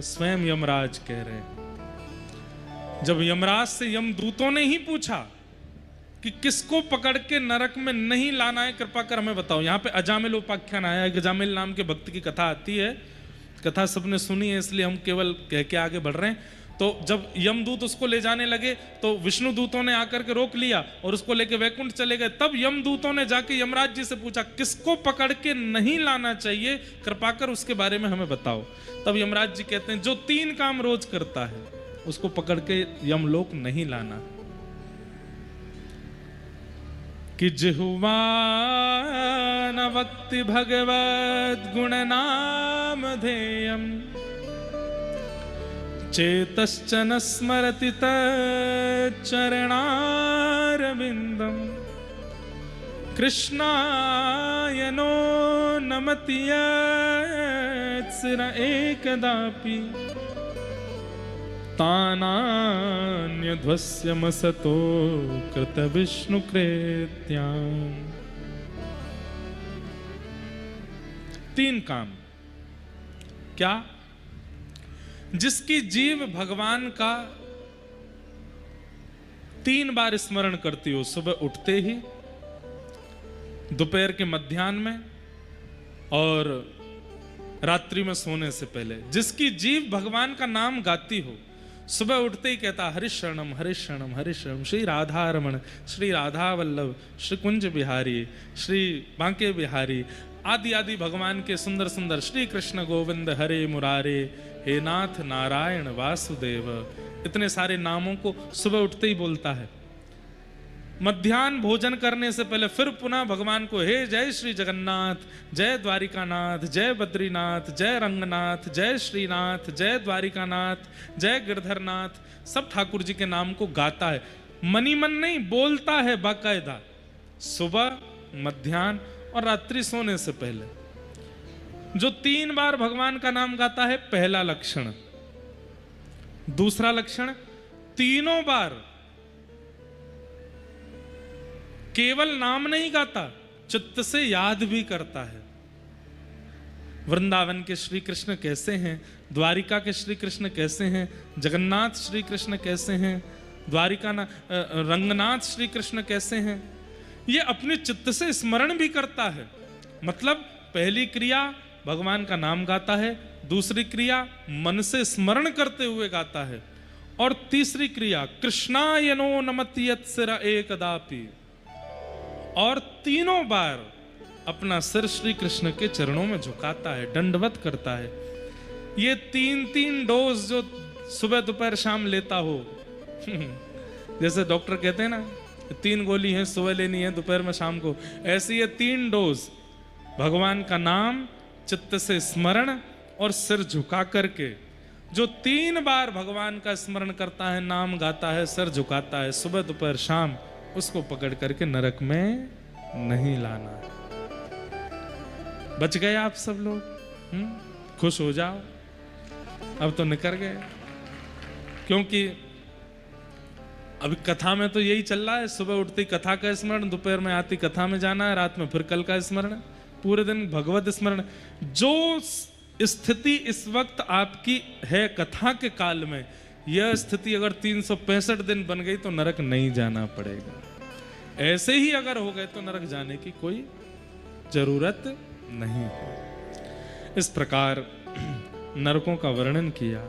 स्वयं यमराज कह रहे हैं। जब यमराज से यमदूतों ने ही पूछा कि किसको पकड़ के नरक में नहीं लाना है, कृपा कर हमें बताओ। यहाँ पे अजामिल उपाख्यान आया है, अजामिल नाम के भक्त की कथा आती है, कथा सबने सुनी है इसलिए हम केवल कह के आगे बढ़ रहे हैं। तो जब यमदूत उसको ले जाने लगे तो विष्णु दूतों ने आकर के रोक लिया और उसको लेके वैकुंठ चले गए। तब यमदूतों ने जाके यमराज जी से पूछा किसको पकड़ के नहीं लाना चाहिए, कृपा कर उसके बारे में हमें बताओ। तब यमराज जी कहते हैं जो 3 काम रोज करता है उसको पकड़ के यमलोक नहीं लाना। कि जिह्वा न वक्ति भगवद गुण नाम धेयम, चेतश्च न स्मरति तच्चरणारविंदम, कृष्णाय नो नमति यत्सिर एकदापि, तानान्यध्वस्यमसतो कृत विष्णु कृत्याम्। 3 काम क्या? जिसकी जीव भगवान का 3 बार स्मरण करती हो, सुबह उठते ही, दोपहर के मध्याह्न में और रात्रि में सोने से पहले। जिसकी जीव भगवान का नाम गाती हो, सुबह उठते ही कहता हरिशरणम हरिशरणम हरिशरणम, श्री राधा रमण, श्री राधा वल्लभ, श्री कुंज बिहारी, श्री बांके बिहारी आदि आदि भगवान के सुंदर सुंदर, श्री कृष्ण गोविंद हरे मुरारे, हे नाथ नारायण वासुदेव, इतने सारे नामों को सुबह उठते ही बोलता है। मध्याह्न भोजन करने से पहले फिर पुनः भगवान को हे जय श्री जगन्नाथ, जय द्वारिकानाथ, जय बद्रीनाथ, जय रंगनाथ, जय श्रीनाथ, जय द्वारिकानाथ, जय गिरधरनाथ, सब ठाकुर जी के नाम को गाता है। मनी मन नहीं, बोलता है बाकायदा, सुबह मध्याह्न और रात्रि सोने से पहले। जो 3 बार भगवान का नाम गाता है, पहला लक्षण। दूसरा लक्षण, तीनों बार केवल नाम नहीं गाता, चित्त से याद भी करता है। वृंदावन के श्री कृष्ण कैसे हैं, द्वारिका के श्री कृष्ण कैसे हैं, जगन्नाथ श्री कृष्ण कैसे हैं, द्वारिका रंगनाथ श्री कृष्ण कैसे हैं, ये अपने चित्त से स्मरण भी करता है। मतलब पहली क्रिया भगवान का नाम गाता है, दूसरी क्रिया मन से स्मरण करते हुए गाता है, और तीसरी क्रिया कृष्णाय नो नमति यत्सिर एकदापि, और तीनों बार अपना सिर श्री कृष्ण के चरणों में झुकाता है, दंडवत करता है। ये 3 डोज जो सुबह दोपहर शाम लेता हो जैसे डॉक्टर कहते हैं ना 3 गोली हैं, सुबह लेनी है, दोपहर में, शाम को, ऐसी ये 3 डोज भगवान का नाम, चित्त से स्मरण और सिर झुका करके। जो 3 बार भगवान का स्मरण करता है, नाम गाता है, सिर झुकाता है, सुबह दोपहर शाम, उसको पकड़ करके नरक में नहीं लाना। बच गए आप सब लोग, खुश हो जाओ, अब तो निकल गए। क्योंकि अभी कथा में तो यही चल रहा है, सुबह उठती कथा का स्मरण, दोपहर में आती कथा में जाना है, रात में फिर कल का स्मरण, पूरे दिन भगवत स्मरण। जो स्थिति इस वक्त आपकी है कथा के काल में, यह स्थिति अगर 365 दिन बन गई तो नरक नहीं जाना पड़ेगा। ऐसे ही अगर हो गए तो नरक जाने की कोई जरूरत नहीं है। इस प्रकार नरकों का वर्णन किया।